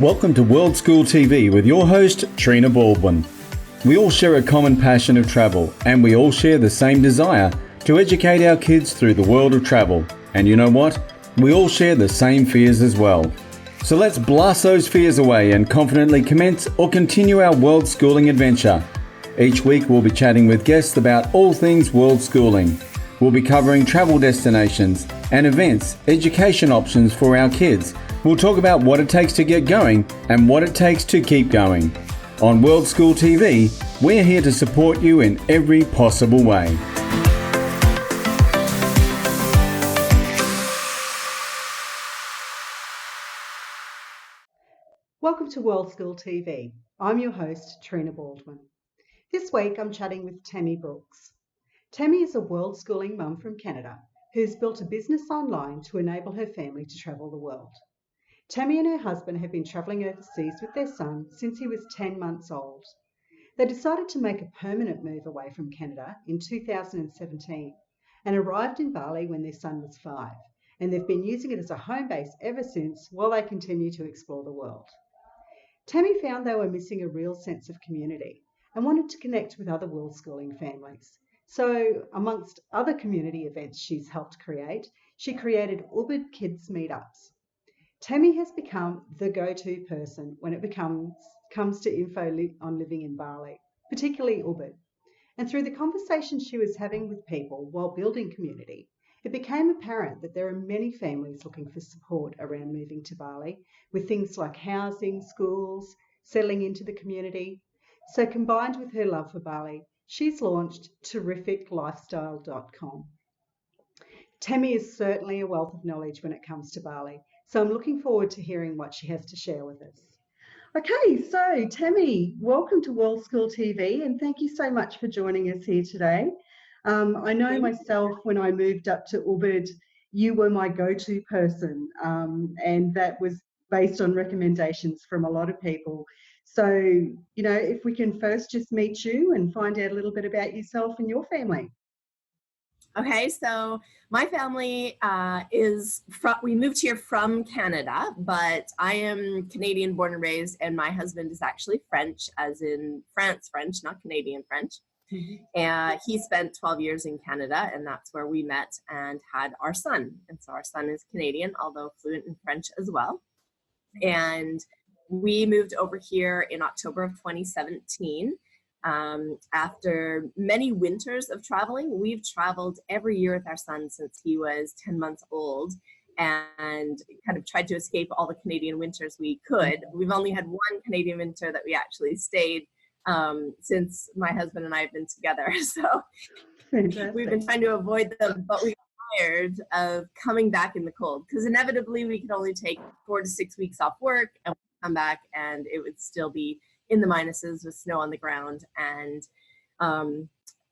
Welcome to World School TV with your host, Trina Baldwin. We all share a common passion of travel, and we all share the same desire to educate our kids through the world of travel. And you know what? We all share the same fears as well. So let's blast those fears away and confidently commence or continue our world schooling adventure. Each week we'll be chatting with guests about all things world schooling. We'll be covering travel destinations and events, education options for our kids. We'll talk about what it takes to get going and what it takes to keep going. On World School TV, we're here to support you in every possible way. Welcome to World School TV. I'm your host, Trina Baldwin. This week I'm chatting with Tammie Brooks. Tammie is a world schooling mum from Canada who's built a business online to enable her family to travel the world. Tammie and her husband have been travelling overseas with their son since he was 10 months old. They decided to make a permanent move away from Canada in 2017 and arrived in Bali when their son was 5, and they've been using it as a home base ever since while they continue to explore the world. Tammie found they were missing a real sense of community and wanted to connect with other world schooling families. So, amongst other community events she's helped create, she created Ubud Kids Meetups. Tammie has become the go-to person when it comes to info on living in Bali, particularly Ubud. And through the conversations she was having with people while building community, it became apparent that there are many families looking for support around moving to Bali, with things like housing, schools, settling into the community. So combined with her love for Bali, she's launched terrificlifestyle.com. Tammie is certainly a wealth of knowledge when it comes to Bali, so I'm looking forward to hearing what she has to share with us. Okay, so Tammie, welcome to World School TV, and thank you so much for joining us here today. I know myself, when I moved up to Ubud, you were my go-to person, and that was based on recommendations from a lot of people. So, if we can first just meet you and find out a little bit about yourself and your family. Okay, so my family we moved here from Canada, but I am Canadian born and raised, and my husband is actually French, as in France French, not Canadian French. And he spent 12 years in Canada, and that's where we met and had our son. And so our son is Canadian, although fluent in French as well. And we moved over here in October of 2017. After many winters of traveling, we've traveled every year with our son since he was 10 months old, and kind of tried to escape all the Canadian winters we could. We've only had one Canadian winter that we actually stayed since my husband and I have been together. So we've been trying to avoid them, but we got tired of coming back in the cold, because inevitably we could only take 4 to 6 weeks off work and come back and it would still be in the minuses with snow on the ground. And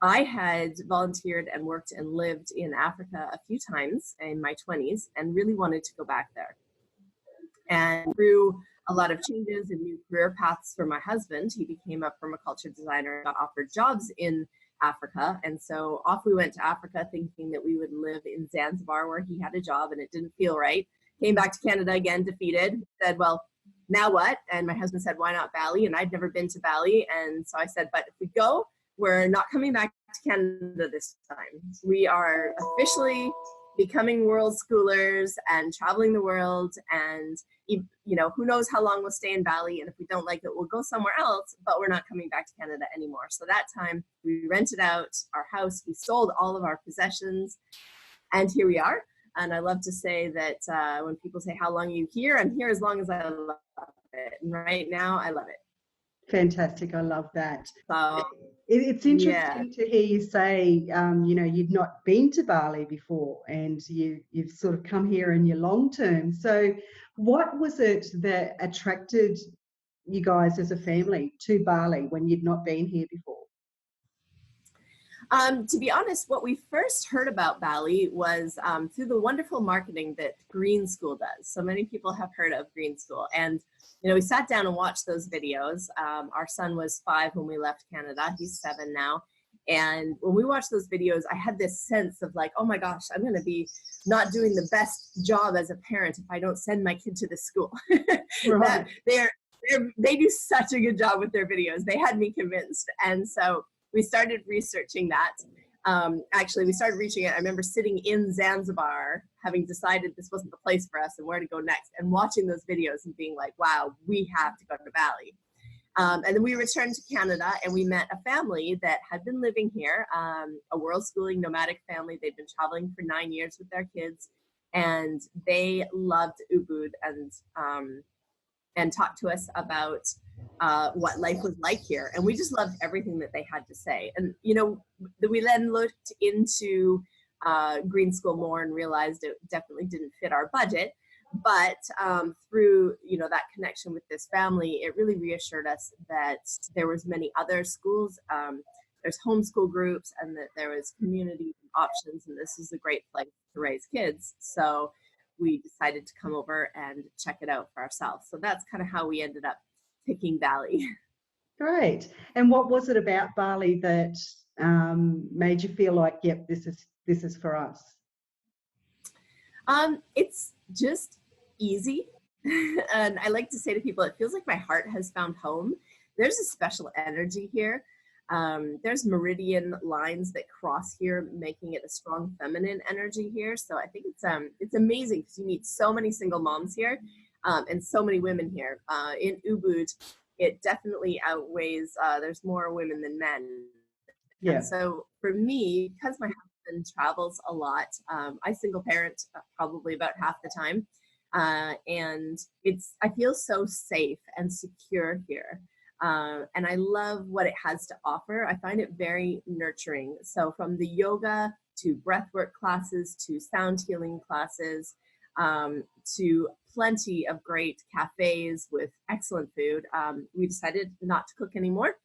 I had volunteered and worked and lived in Africa a few times in my 20s and really wanted to go back there. And through a lot of changes and new career paths for my husband, he became a permaculture designer and got offered jobs in Africa. And so off we went to Africa, thinking that we would live in Zanzibar where he had a job, and it didn't feel right. Came back to Canada again, defeated, said, well, now what? And my husband said, why not Bali? And I'd never been to Bali. And so I said, but if we go, we're not coming back to Canada this time. We are officially becoming world schoolers and traveling the world. And, who knows how long we'll stay in Bali. And if we don't like it, we'll go somewhere else, but we're not coming back to Canada anymore. So that time we rented out our house. We sold all of our possessions, and here we are. And I love to say that when people say, how long are you here? I'm here as long as I love it. And right now, I love it. Fantastic. I love that. So, it's interesting to hear you say, you've not been to Bali before, and you've sort of come here in your long term. So what was it that attracted you guys as a family to Bali when you'd not been here before? To be honest, what we first heard about Bali was through the wonderful marketing that Green School does. So many people have heard of Green School. And, we sat down and watched those videos. Our son was 5 when we left Canada. He's 7 now. And when we watched those videos, I had this sense of like, oh my gosh, I'm going to be not doing the best job as a parent if I don't send my kid to this school. Right. That they do such a good job with their videos. They had me convinced. And so we started researching that. Actually, we started reaching it. I remember sitting in Zanzibar, having decided this wasn't the place for us and where to go next, and watching those videos and being like, wow, we have to go to Bali. And then we returned to Canada, and we met a family that had been living here, a world schooling nomadic family. They'd been traveling for 9 years with their kids, and they loved Ubud and talked to us about what life was like here. And we just loved everything that they had to say. And, you know, we then looked into green school more and realized it definitely didn't fit our budget. But through, you know, that connection with this family, it really reassured us that there was many other schools. There's homeschool groups, and that there was community options, and this is a great place to raise kids. So we decided to come over and check it out for ourselves. So that's kind of how we ended up picking Bali. Great. And what was it about Bali that made you feel like, yep, this is for us? It's just easy. And I like to say to people, it feels like my heart has found home. There's a special energy here. There's meridian lines that cross here, making it a strong feminine energy here. So I think it's amazing because you meet so many single moms here, and so many women here. In Ubud, it definitely outweighs, there's more women than men. Yeah. And so for me, because my husband travels a lot, I single parent probably about half the time. And I feel so safe and secure here. And I love what it has to offer. I find it very nurturing. So from the yoga to breathwork classes to sound healing classes, to plenty of great cafes with excellent food, we decided not to cook anymore.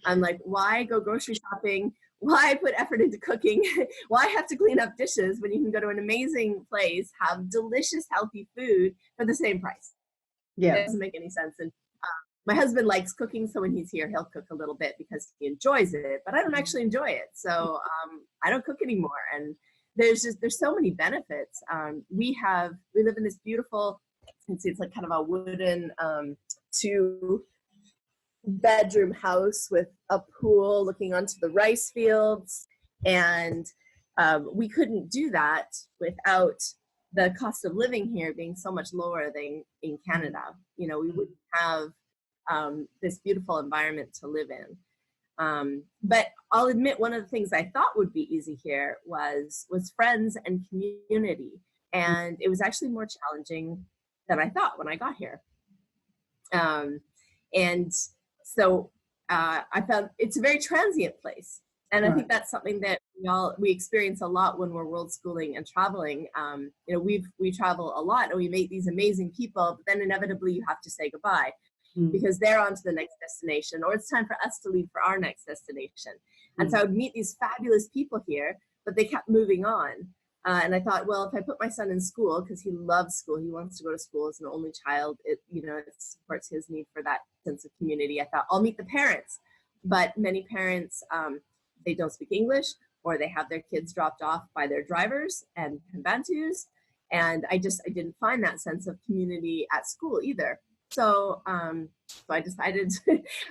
I'm like, why go grocery shopping? Why put effort into cooking? Why have to clean up dishes when you can go to an amazing place, have delicious, healthy food for the same price? Yeah. It doesn't make any sense. And my husband likes cooking, so when he's here, he'll cook a little bit because he enjoys it, but I don't actually enjoy it. So I don't cook anymore. And there's so many benefits. We live in this beautiful, it's like kind of a wooden 2-bedroom house with a pool looking onto the rice fields. And we couldn't do that without the cost of living here being so much lower than in Canada. You know, we wouldn't have this beautiful environment to live in. But I'll admit, one of the things I thought would be easy here was friends and community. And it was actually more challenging than I thought when I got here. And so I found it's a very transient place. And I think that's something that we experience a lot when we're world schooling and traveling. You know, we travel a lot and we meet these amazing people, but then inevitably you have to say goodbye because they're on to the next destination, or it's time for us to leave for our next destination. And so I would meet these fabulous people here, but they kept moving on. And I thought, well, if I put my son in school, because he loves school, he wants to go to school as an only child, it supports his need for that sense of community. I thought, I'll meet the parents. But many parents, they don't speak English, or they have their kids dropped off by their drivers and Bantus. And I didn't find that sense of community at school either. So I decided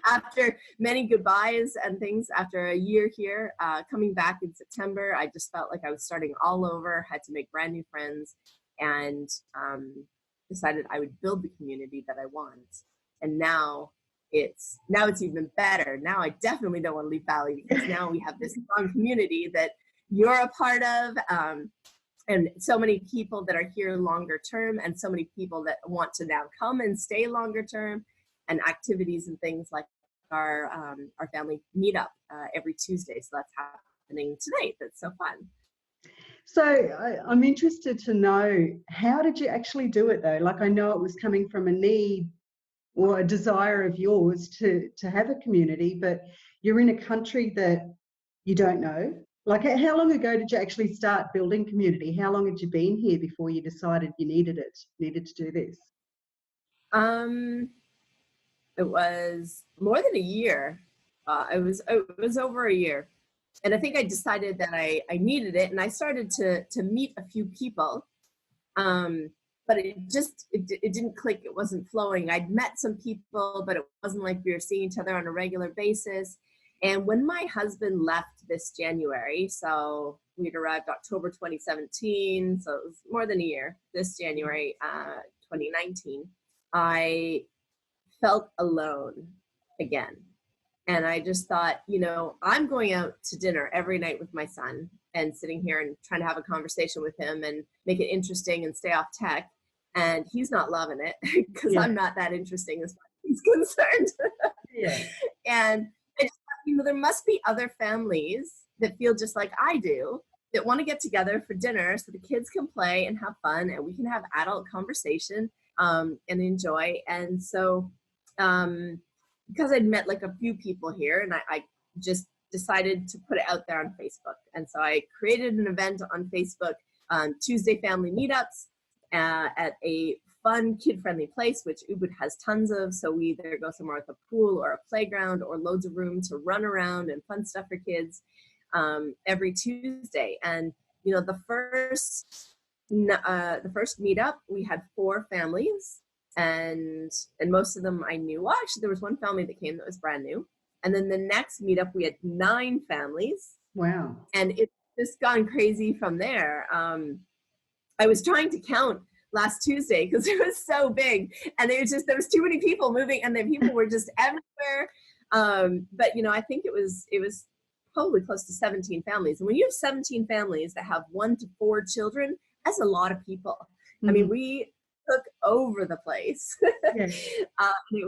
after many goodbyes and things, after a year here, coming back in September, I just felt like I was starting all over, had to make brand new friends, and decided I would build the community that I want. And now it's even better. Now I definitely don't want to leave Bali, because now we have this strong community that you're a part of. And so many people that are here longer term, and so many people that want to now come and stay longer term, and activities and things like our family meetup every Tuesday. So that's happening tonight. That's so fun. So I'm interested to know, how did you actually do it though? Like, I know it was coming from a need or a desire of yours to have a community, but you're in a country that you don't know. Like, how long ago did you actually start building community? How long had you been here before you decided you needed to do this? It was more than a year. It was over a year. And I think I decided that I needed it, and I started to meet a few people. But it didn't click. It wasn't flowing. I'd met some people, but it wasn't like we were seeing each other on a regular basis. And when my husband left this January, so we'd arrived October 2017, so it was more than a year, this January 2019, I felt alone again. And I just thought, I'm going out to dinner every night with my son and sitting here and trying to have a conversation with him and make it interesting and stay off tech. And he's not loving it because I'm not that interesting as far as he's concerned. And I just thought, there must be other families that feel just like I do, that want to get together for dinner so the kids can play and have fun and we can have adult conversation and enjoy. And so because I'd met like a few people here, and I just decided to put it out there on Facebook. And so I created an event on Facebook, Tuesday Family Meetups, at a fun kid-friendly place, which Ubud has tons of. So we either go somewhere with a pool or a playground or loads of room to run around and fun stuff for kids every Tuesday. And the first meetup, we had 4 families. And most of them I knew. Well, actually, there was one family that came that was brand new. And then the next meetup, we had 9 families. Wow. And it's just gone crazy from there. I was trying to count last Tuesday because it was so big. And there was too many people moving, and the people were just everywhere. But, I think it was probably close to 17 families. And when you have 17 families that have 1 to 4 children, that's a lot of people. Mm-hmm. I mean, we took over the place. It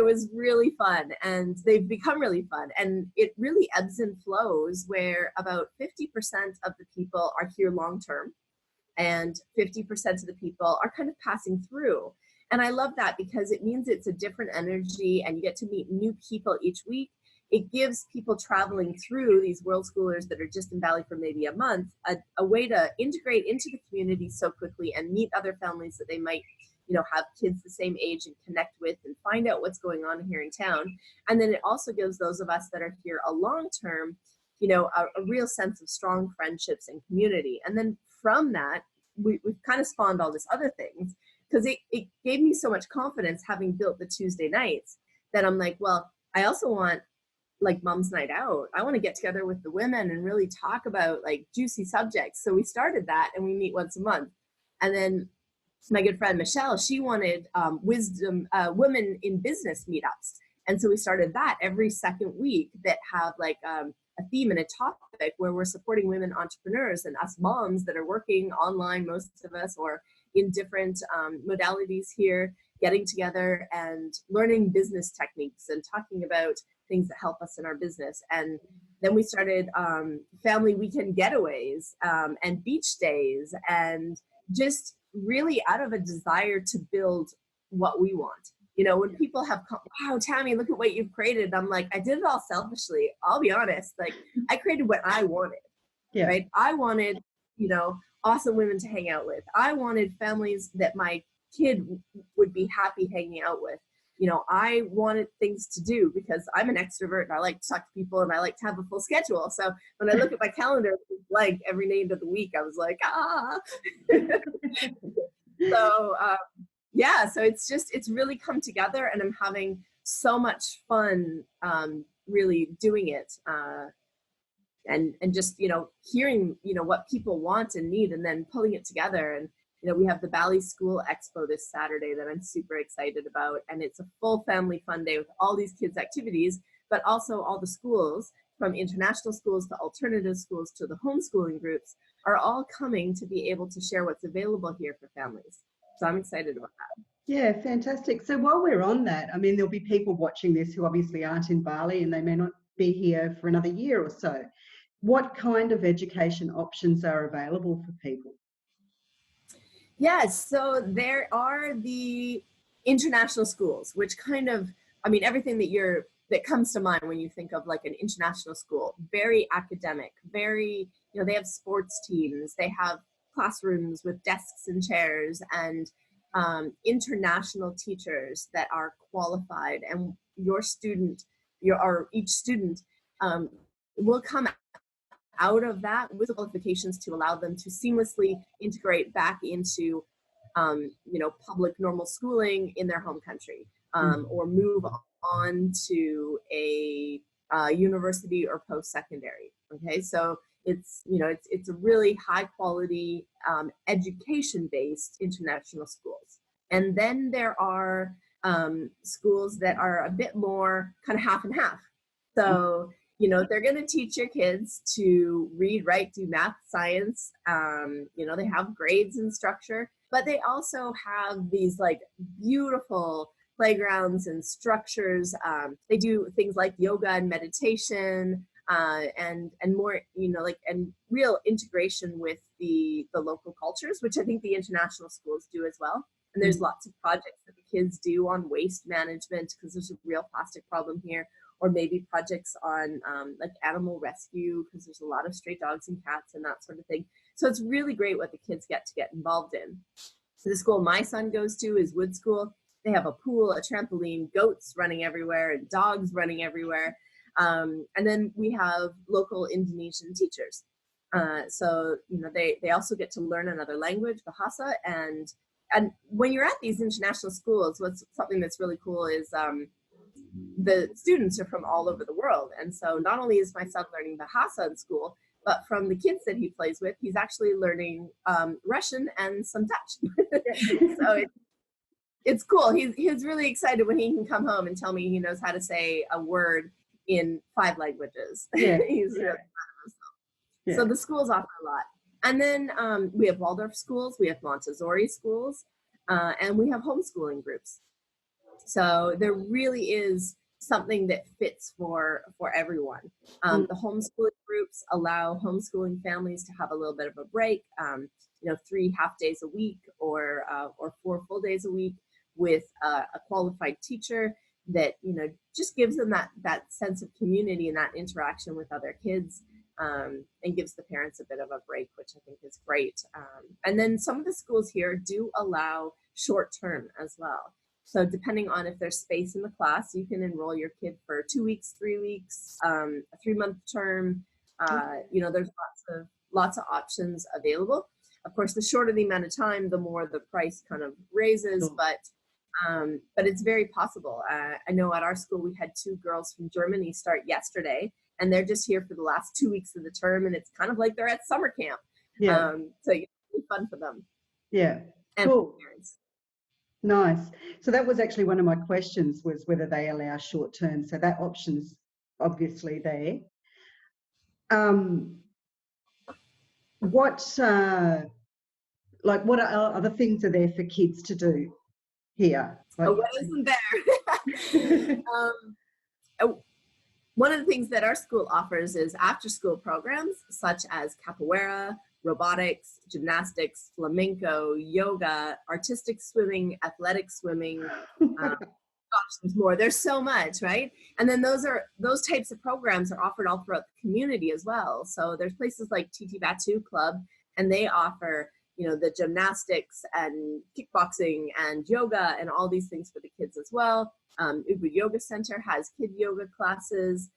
was really fun, and they've become really fun, and it really ebbs and flows where about 50% of the people are here long term and 50% of the people are kind of passing through. And I love that because it means it's a different energy and you get to meet new people each week. It gives people traveling through, these world schoolers that are just in Bali for maybe a month, a way to integrate into the community so quickly and meet other families that they might, have kids the same age and connect with and find out what's going on here in town. And then it also gives those of us that are here a long term, a real sense of strong friendships and community. And then from that, we've kind of spawned all this other things, because it gave me so much confidence having built the Tuesday nights that I'm like, well, I also want like mom's night out. I want to get together with the women and really talk about like juicy subjects. So we started that, and we meet once a month. And then my good friend Michelle, she wanted women in business meetups. And so we started that every second week that have like a theme and a topic where we're supporting women entrepreneurs and us moms that are working online, most of us, or in different modalities here, getting together and learning business techniques and talking about things that help us in our business. And then we started family weekend getaways and beach days, and just really out of a desire to build what we want. When people have, wow, Tammie, look at what you've created. I'm like, I did it all selfishly. I'll be honest. Like, I created what I wanted, right? I wanted, awesome women to hang out with. I wanted families that my kid would be happy hanging out with. I wanted things to do because I'm an extrovert and I like to talk to people and I like to have a full schedule. So when I look at my calendar, like every night of the week, I was like, So, so it's really come together, and I'm having so much fun really doing it. And just, hearing, what people want and need, and then pulling it together. And, we have the Bali School Expo this Saturday that I'm super excited about. And it's a full family fun day with all these kids' activities, but also all the schools, from international schools to alternative schools to the homeschooling groups, are all coming to be able to share what's available here for families. So I'm excited about that. Yeah, fantastic. So while we're on that, I mean, there'll be people watching this who obviously aren't in Bali and they may not be here for another year or so. What kind of education options are available for people? Yes, so there are the international schools, which kind of, everything that comes to mind when you think of like an international school, very academic, very, they have sports teams, they have classrooms with desks and chairs, and international teachers that are qualified, and each student will come out of that with qualifications to allow them to seamlessly integrate back into, public normal schooling in their home country, or move on to a university or post-secondary. Okay, so it's a really high quality education-based international schools. And then there are schools that are a bit more kind of half and half. So, they're going to teach your kids to read, write, do math, science. They have grades and structure, but they also have these like beautiful playgrounds and structures. They do things like yoga and meditation, and more, and real integration with the local cultures, which I think the international schools do as well. And there's lots of projects that the kids do on waste management, because there's a real plastic problem here, or maybe projects on like animal rescue, because there's a lot of stray dogs and cats and that sort of thing. So it's really great what the kids get involved in. So the school my son goes to is Wood School. They have a pool, a trampoline, goats running everywhere, and dogs running everywhere. And then we have local Indonesian teachers. So they also get to learn another language, Bahasa, and when you're at these international schools, something that's really cool is the students are from all over the world. And so not only is my son learning Bahasa in school, but from the kids that he plays with, he's actually learning Russian and some Dutch. So it's cool. He's really excited when he can come home and tell me he knows how to say a word in 5 languages. Yeah. He's really proud of himself. Yeah. So the schools offer a lot. And then we have Waldorf schools, we have Montessori schools, and we have homeschooling groups. So there really is something that fits for everyone. The homeschooling groups allow homeschooling families to have a little bit of a break, 3 half days a week or 4 full days a week with a qualified teacher that, just gives them that sense of community and that interaction with other kids. And gives the parents a bit of a break, which I think is great. And then some of the schools here do allow short term as well. So depending on if there's space in the class, you can enroll your kid for 2 weeks, 3 weeks, a 3-month term. There's lots of options available. Of course, the shorter the amount of time, the more the price kind of raises, but it's very possible. I know at our school, we had 2 girls from Germany start yesterday, and they're just here for the last 2 weeks of the term, and it's kind of like they're at summer camp. Yeah. So it's really fun for them. Yeah. And cool. for parents. Nice. So that was actually one of my questions, was whether they allow short term. So that option's obviously there. What other things are there for kids to do here? What isn't there? One of the things that our school offers is after-school programs such as capoeira, robotics, gymnastics, flamenco, yoga, artistic swimming, athletic swimming. There's more. There's so much, right? And then those types of programs are offered all throughout the community as well. So there's places like Titi Batu Club, and they offer, the gymnastics and kickboxing and yoga and all these things for the kids as well. Ubud Yoga Center has kid yoga classes.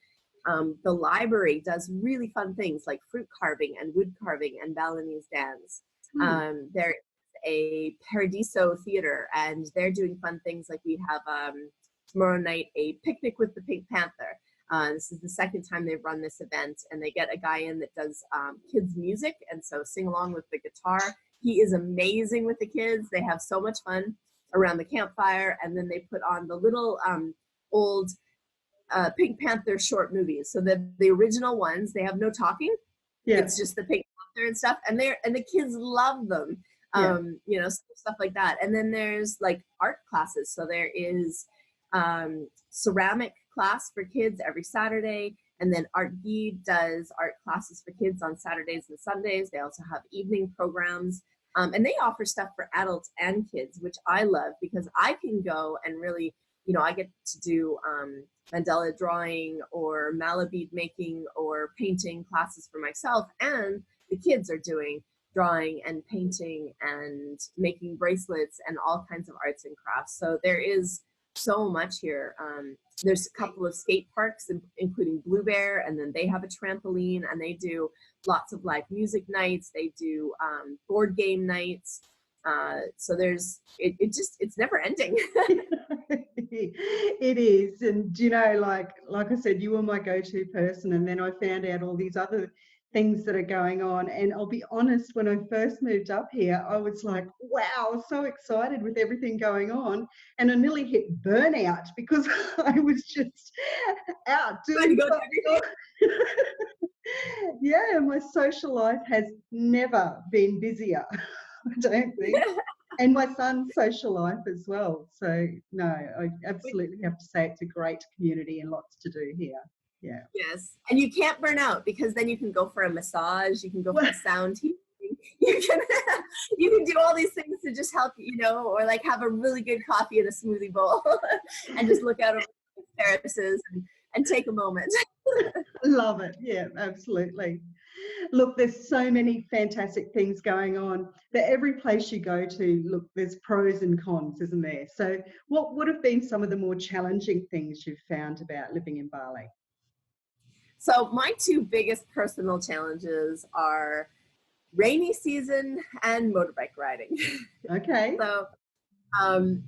The library does really fun things like fruit carving and wood carving and Balinese dance. There a Paradiso Theater, and they're doing fun things like we have tomorrow night a picnic with the Pink Panther. This is the second time they've run this event, and they get a guy in that does kids music, and so sing along with the guitar. He is amazing with the kids. They have so much fun around the campfire, and then they put on the little old Pink Panther short movies. So the original ones, they have no talking. Yeah. It's just the Pink Panther and stuff, and the kids love them. Stuff like that. And then there's like art classes. So there is ceramic class for kids every Saturday. And then Art Guide does art classes for kids on Saturdays and Sundays. They also have evening programs. And they offer stuff for adults and kids, which I love because I can go and really, I get to do mandala drawing or mala bead making or painting classes for myself. And the kids are doing drawing and painting and making bracelets and all kinds of arts and crafts. So there is so much here. There's a couple of skate parks, including Blue Bear, and then they have a trampoline, and they do lots of live music nights. They do board game nights. So it's never ending. It is. And you know, like I said, you were my go-to person, and then I found out all these other things that are going on. And I'll be honest, when I first moved up here, I was like, wow, so excited with everything going on, and I nearly hit burnout because I was just out Trying to doing go to something. Yeah, my social life has never been busier, I don't think. And my son's social life as well. So no, I absolutely have to say it's a great community and lots to do here. Yeah. Yes, and you can't burn out because then you can go for a massage, you can go for a sound healing, you can you can do all these things to just help, or like have a really good coffee in a smoothie bowl and just look out over the terraces and take a moment. Love it. Yeah, absolutely. Look, there's so many fantastic things going on, but every place you go to, look, there's pros and cons, isn't there? So what would have been some of the more challenging things you've found about living in Bali? So my two biggest personal challenges are rainy season and motorbike riding. Okay. So um,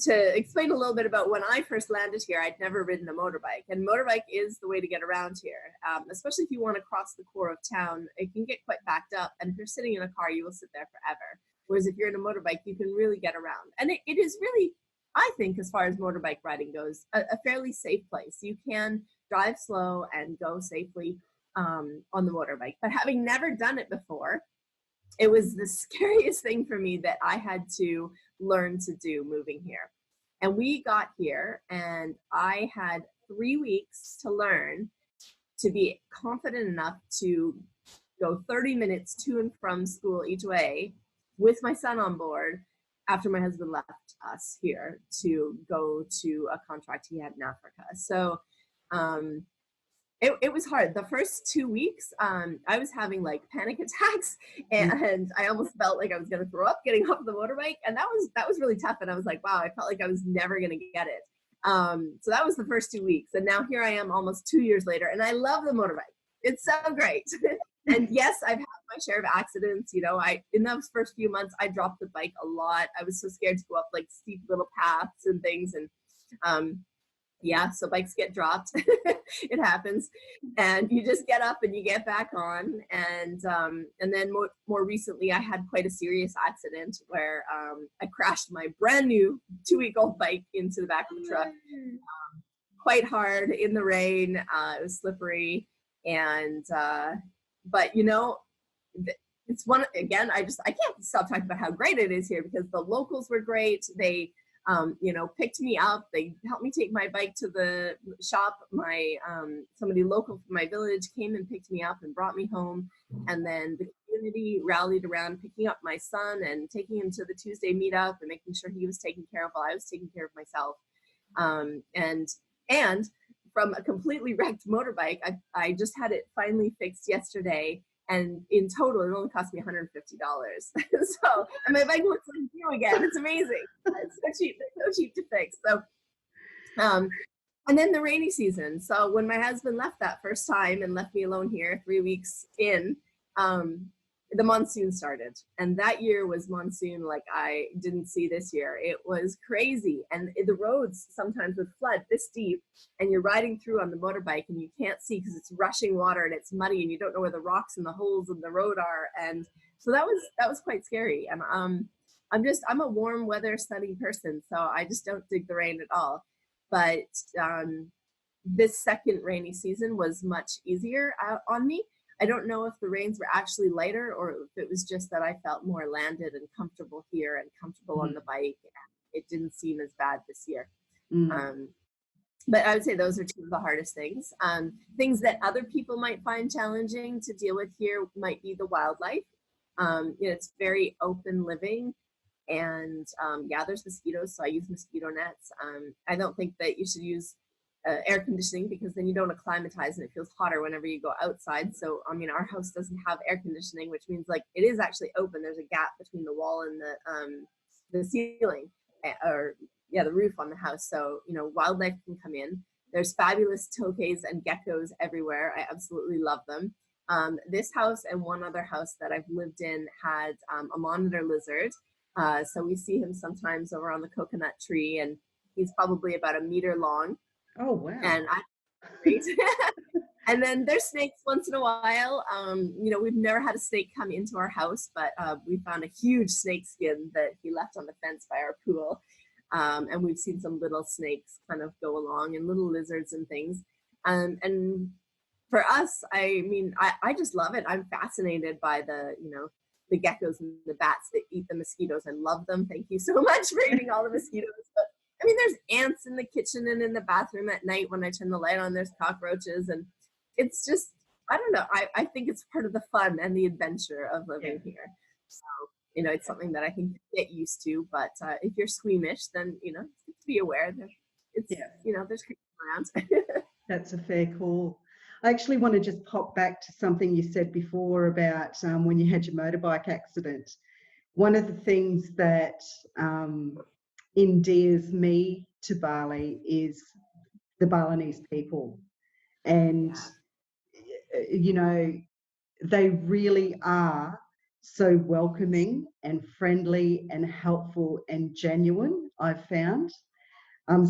to explain a little bit about when I first landed here, I'd never ridden a motorbike, and motorbike is the way to get around here, especially if you want to cross the core of town. It can get quite backed up, and if you're sitting in a car, you will sit there forever. Whereas if you're in a motorbike, you can really get around. And it is really, I think, as far as motorbike riding goes, a fairly safe place. You can drive slow and go safely on the motorbike. But having never done it before, it was the scariest thing for me that I had to learn to do moving here. And we got here and I had 3 weeks to learn to be confident enough to go 30 minutes to and from school each way with my son on board after my husband left us here to go to a contract he had in Africa. So it was hard. The first 2 weeks, I was having like panic attacks, and I almost felt like I was going to throw up getting off the motorbike, and that was really tough. And I was like, wow, I felt like I was never going to get it. So that was the first 2 weeks, and now here I am, almost 2 years later, and I love the motorbike. It's so great. And yes, I've had my share of accidents. In those first few months, I dropped the bike a lot. I was so scared to go up like steep little paths and things, and yeah, so bikes get dropped. It happens, and you just get up and you get back on. And then more recently, I had quite a serious accident where I crashed my brand new 2-week-old bike into the back of the truck, quite hard in the rain. It was slippery, and but it's one again. I can't stop talking about how great it is here because the locals were great. They picked me up. They helped me take my bike to the shop. Somebody local from my village came and picked me up and brought me home. And then the community rallied around picking up my son and taking him to the Tuesday meetup and making sure he was taken care of while I was taking care of myself. And from a completely wrecked motorbike, I just had it finally fixed yesterday. And in total, it only cost me $150. And my bike looks like new again. It's amazing. It's so cheap to fix. So, and then the rainy season. So when my husband left that first time and left me alone here 3 weeks in, the monsoon started. And that year was monsoon like I didn't see this year. It was crazy. And the roads sometimes would flood this deep, and you're riding through on the motorbike and you can't see because it's rushing water and it's muddy and you don't know where the rocks and the holes in the road are. And so that was quite scary. And I'm a warm weather, sunny person, so I just don't dig the rain at all. But this second rainy season was much easier on me. I don't know if the rains were actually lighter or if it was just that I felt more landed and comfortable here and comfortable on the bike. It didn't seem as bad this year. But I would say those are two of the hardest things. Things that other people might find challenging to deal with here might be the wildlife. It's very open living, and there's mosquitoes, so I use mosquito nets. I don't think that you should use air conditioning because then you don't acclimatize and it feels hotter whenever you go outside. So our house doesn't have air conditioning, which means like it is actually open. There's a gap between the wall and the ceiling, or the roof on the house. So, wildlife can come in. There's fabulous tokays and geckos everywhere. I absolutely love them. This house and one other house that I've lived in had a monitor lizard. So we see him sometimes over on the coconut tree, and he's probably about a meter long. Oh, wow. And great. And then there's snakes once in a while. We've never had a snake come into our house, but we found a huge snake skin that he left on the fence by our pool. And we've seen some little snakes kind of go along, and little lizards and things. And for us, I just love it. I'm fascinated by the geckos and the bats that eat the mosquitoes. I love them. Thank you so much for eating all the mosquitoes. But there's ants in the kitchen and in the bathroom at night when I turn the light on. There's cockroaches, and it's just, I don't know. I think it's part of the fun and the adventure of living here. So, it's something that I think you get used to. But if you're squeamish, then, just be aware that there's creatures around. That's a fair call. I actually want to just pop back to something you said before about when you had your motorbike accident. One of the things that endears me to Bali is the Balinese people. And, they really are so welcoming and friendly and helpful and genuine, I've found.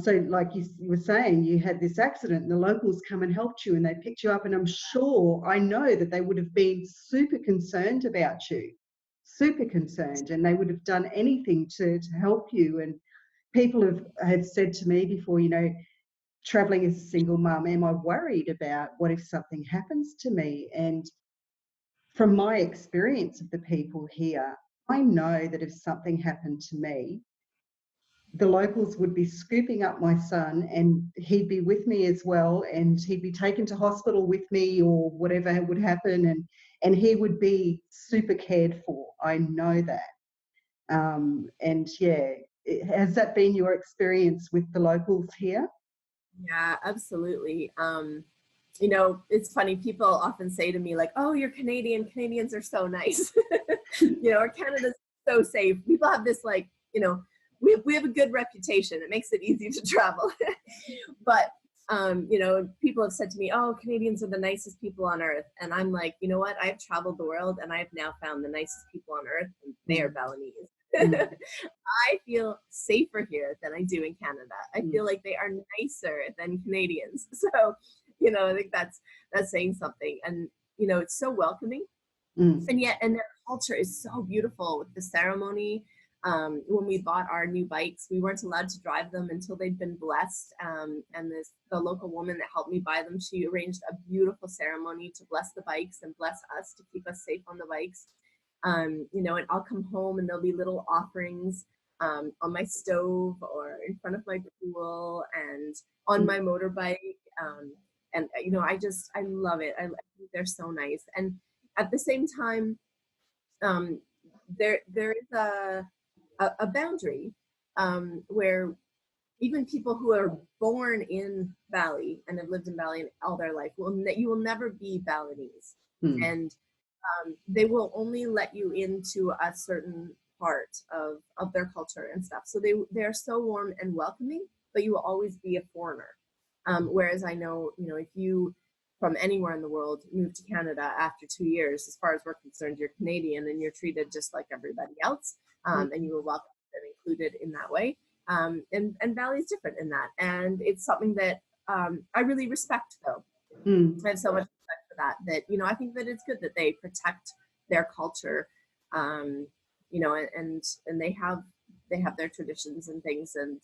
So like you were saying, you had this accident and the locals come and helped you and they picked you up, and I know that they would have been super concerned about you, super concerned, and they would have done anything to help you. And people have said to me before, traveling as a single mum, am I worried about what if something happens to me? And from my experience of the people here, I know that if something happened to me, the locals would be scooping up my son and he'd be with me as well, and he'd be taken to hospital with me or whatever would happen, and he would be super cared for. I know that. Has that been your experience with the locals here? Yeah, absolutely. It's funny, people often say to me like, oh, you're Canadian, Canadians are so nice. Or Canada's so safe. People have this like, we have a good reputation. It makes it easy to travel. But, people have said to me, oh, Canadians are the nicest people on earth. And I'm like, you know what? I've traveled the world and I've now found the nicest people on earth, and they are Balinese. I feel safer here than I do in Canada. I feel like they are nicer than Canadians. So, I think that's saying something. And, it's so welcoming. And their culture is so beautiful with the ceremony. When we bought our new bikes, we weren't allowed to drive them until they'd been blessed. And the local woman that helped me buy them, she arranged a beautiful ceremony to bless the bikes and bless us to keep us safe on the bikes. And I'll come home and there'll be little offerings on my stove or in front of my pool and on my motorbike. I love it. I think they're so nice. And at the same time, there is a boundary where even people who are born in Bali and have lived in Bali all their life you will never be Balinese. And they will only let you into a certain part of their culture and stuff. So they're so warm and welcoming, but you will always be a foreigner. Whereas I know, if you from anywhere in the world move to Canada after 2 years, as far as we're concerned, you're Canadian and you're treated just like everybody else. And you were welcomed and included in that way. And Bali is different in that. And it's something that I really respect, though. I have so much respect for that, I think that it's good that they protect their culture, and they have their traditions and things. And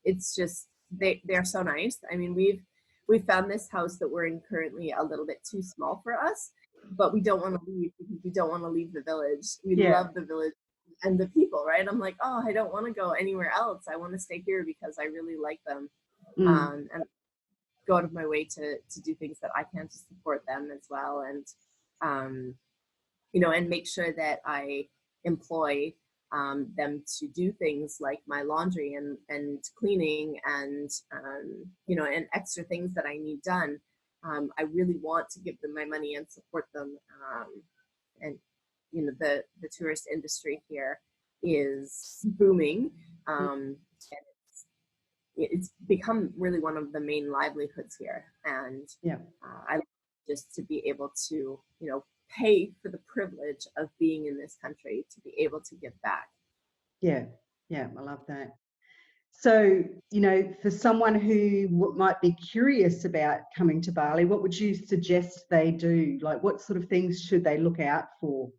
it's just, they're so nice. I mean, we've found this house that we're in currently a little bit too small for us, but we don't want to leave because we don't want to leave the village. We love the village and the people, right? I'm like, oh, I don't want to go anywhere else. I want to stay here because I really like them. And go out of my way to do things that I can to support them as well. And, and make sure that I employ them to do things like my laundry and cleaning and, and extra things that I need done. I really want to give them my money and support them. And, the tourist industry here is booming. It's become really one of the main livelihoods here. And Yeah. I love just to be able to, pay for the privilege of being in this country, to be able to give back. Yeah. Yeah. I love that. So, for someone who might be curious about coming to Bali, what would you suggest they do? Like, what sort of things should they look out for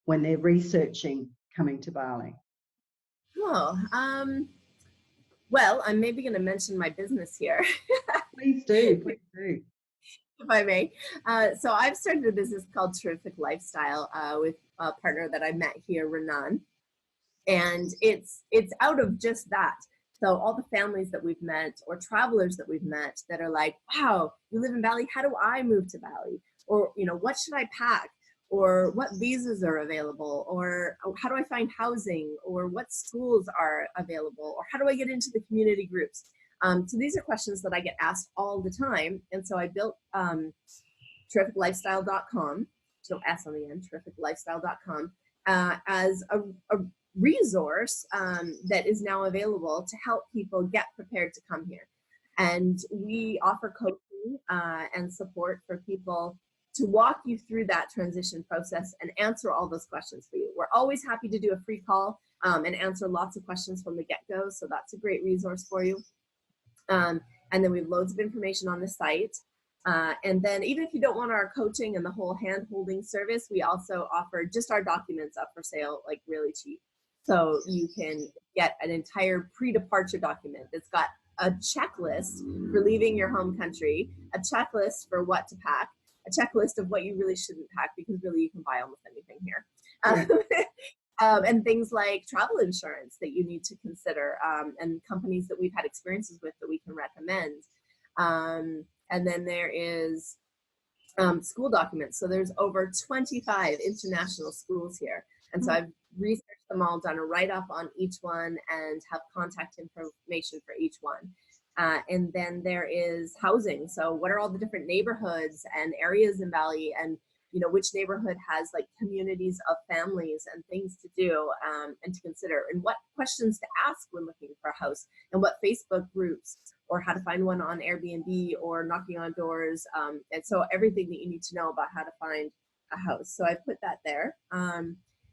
when they're researching coming to Bali? Oh, well, I'm maybe going to mention my business here. Please do. Please do. If I may. So I've started a business called Terrific Lifestyle with a partner that I met here, Renan. And it's out of just that. So all the families that we've met or travelers that we've met that are like, wow, you live in Bali, how do I move to Bali? Or, what should I pack? Or what visas are available? Or how do I find housing? Or what schools are available? Or how do I get into the community groups? So these are questions that I get asked all the time. And so I built terrificlifestyle.com, so S on the end, terrificlifestyle.com, as a resource that is now available to help people get prepared to come here. And we offer coaching and support for people to walk you through that transition process and answer all those questions for you. We're always happy to do a free call and answer lots of questions from the get-go, so that's a great resource for you. And then we have loads of information on the site. And then even if you don't want our coaching and the whole hand-holding service, we also offer just our documents up for sale, like really cheap. So you can get an entire pre-departure document that's got a checklist for leaving your home country, a checklist for what to pack, a checklist of what you really shouldn't pack, because really you can buy almost anything here. And things like travel insurance that you need to consider, and companies that we've had experiences with that we can recommend. And then there is school documents. So there's over 25 international schools here. And so I've researched them all, done a write-up on each one, and have contact information for each one. And then there is housing. So what are all the different neighborhoods and areas in Bali, and which neighborhood has like communities of families and things to do and to consider, and what questions to ask when looking for a house, and what Facebook groups, or how to find one on Airbnb or knocking on doors. And so everything that you need to know about how to find a house. So I put that there.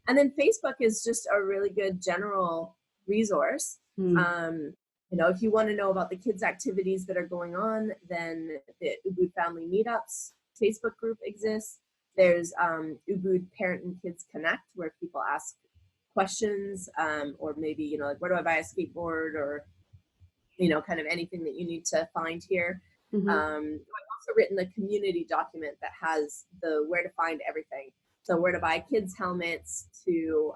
And then Facebook is just a really good general resource. If you want to know about the kids' activities that are going on, then the Ubud Family Meetups Facebook group exists. There's Ubud Parent and Kids Connect, where people ask questions, or maybe, like, where do I buy a skateboard, or, kind of anything that you need to find here. I've also written a community document that has the where to find everything. So where to buy kids' helmets, to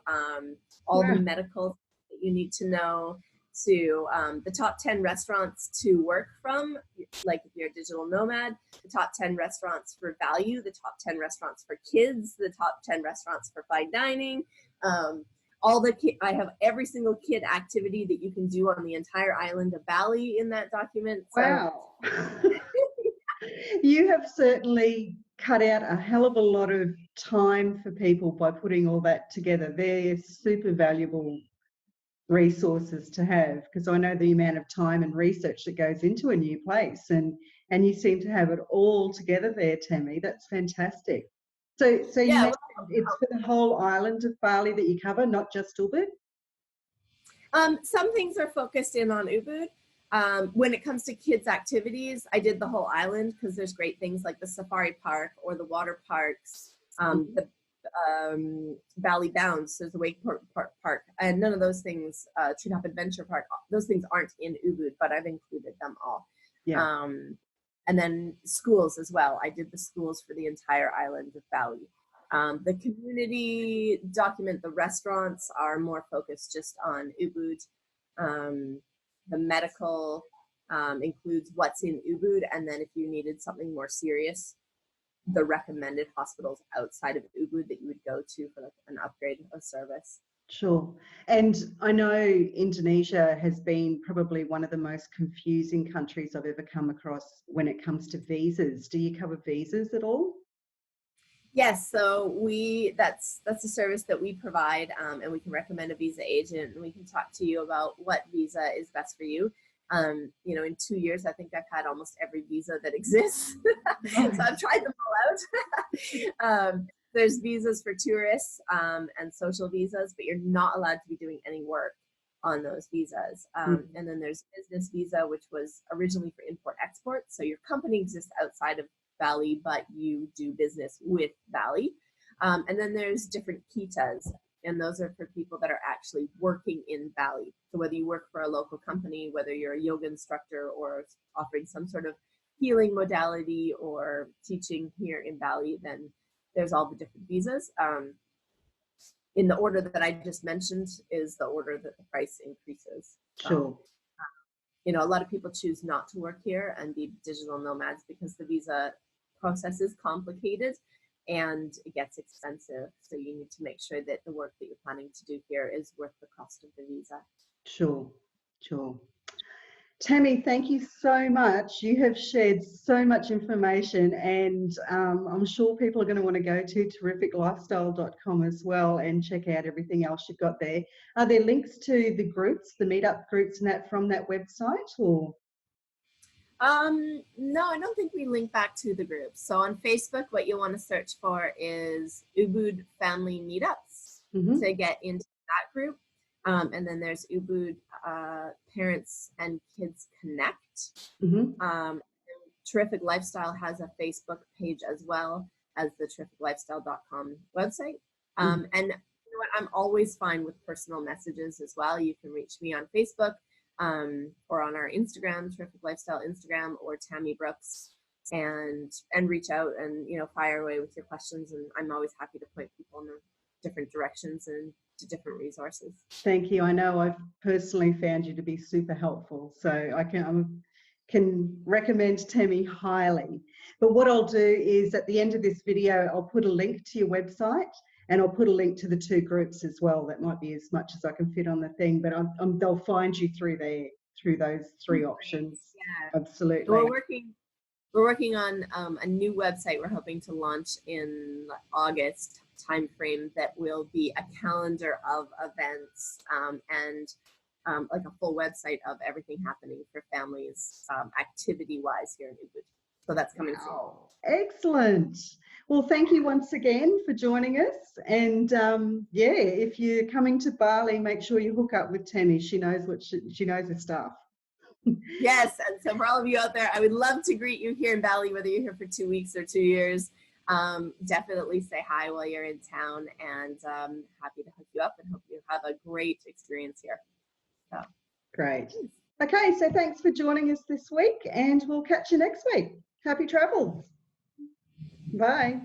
all the medical that you need to know, to the top 10 restaurants to work from, like if you're a digital nomad, the top 10 restaurants for value, the top 10 restaurants for kids, the top 10 restaurants for fine dining. I have every single kid activity that you can do on the entire island of Bali in that document. So, wow. You have certainly cut out a hell of a lot of time for people by putting all that together. They're super valuable resources to have, because I know the amount of time and research that goes into a new place, and you seem to have it all together there, Tammie. That's fantastic. So you mentioned it's for the whole island of Bali that you cover, not just Ubud? Some things are focused in on Ubud. When it comes to kids' activities, I did the whole island, because there's great things like the safari park or the water parks, the Bali Bounce, there's the wake park, and none of those things, Treetop Adventure Park, those things aren't in Ubud, but I've included them all. And then schools as well. I did the schools for the entire island of Bali. The community document, the restaurants are more focused just on Ubud. The medical includes what's in Ubud, and then if you needed something more serious, the recommended hospitals outside of Ubud that you would go to for like an upgrade of service. Sure. And I know Indonesia has been probably one of the most confusing countries I've ever come across when it comes to visas. Do you cover visas at all? Yes, so that's a service that we provide, and we can recommend a visa agent, and we can talk to you about what visa is best for you. You know, in 2 years, I think I've had almost every visa that exists, so I've tried them all out. There's visas for tourists and social visas, but you're not allowed to be doing any work on those visas. And then there's business visa, which was originally for import-export, so your company exists outside of Bali, but you do business with Bali. And then there's different kitas, and those are for people that are actually working in Bali. So whether you work for a local company, whether you're a yoga instructor or offering some sort of healing modality or teaching here in Bali, then there's all the different visas. In the order that I just mentioned is the order that the price increases. Sure. You know, a lot of people choose not to work here and be digital nomads because the visa process is complicated and it gets expensive. So you need to make sure that the work that you're planning to do here is worth the cost of the visa. Sure, sure. Tammie, thank you so much. You have shared so much information, and I'm sure people are going to want to go to terrificlifestyle.com as well and check out everything else you've got there. Are there links to the groups, the meetup groups and that from that website, or? No, I don't think we link back to the groups. So on Facebook, what you'll want to search for is Ubud Family Meetups to get into that group. And then there's Ubud Parents and Kids Connect. Terrific Lifestyle has a Facebook page as well as the terrificlifestyle.com website. And you know what? I'm always fine with personal messages as well. You can reach me on Facebook or on our Instagram, Terrific Lifestyle Instagram, or Tammie Brooks, and reach out and, you know, fire away with your questions. And I'm always happy to point people in the different directions and to different resources. Thank you. I know I've personally found you to be super helpful, so I can recommend Tammie highly. But what I'll do is at the end of this video, I'll put a link to your website, and I'll put a link to the 2 groups as well. That might be as much as I can fit on the thing, but they'll find you through there, through those 3 options. Yeah. Absolutely. We're working on a new website we're hoping to launch in August timeframe that will be a calendar of events and like a full website of everything happening for families activity-wise here in Ubud. So that's coming soon. Excellent. Well, thank you once again for joining us. And yeah, if you're coming to Bali, make sure you hook up with Tammie. She knows she knows her stuff. Yes, and so for all of you out there, I would love to greet you here in Bali, whether you're here for 2 weeks or 2 years. Definitely say hi while you're in town, and happy to hook you up and hope you have a great experience here. So. Great. Okay, so thanks for joining us this week, and we'll catch you next week. Happy travels. Bye.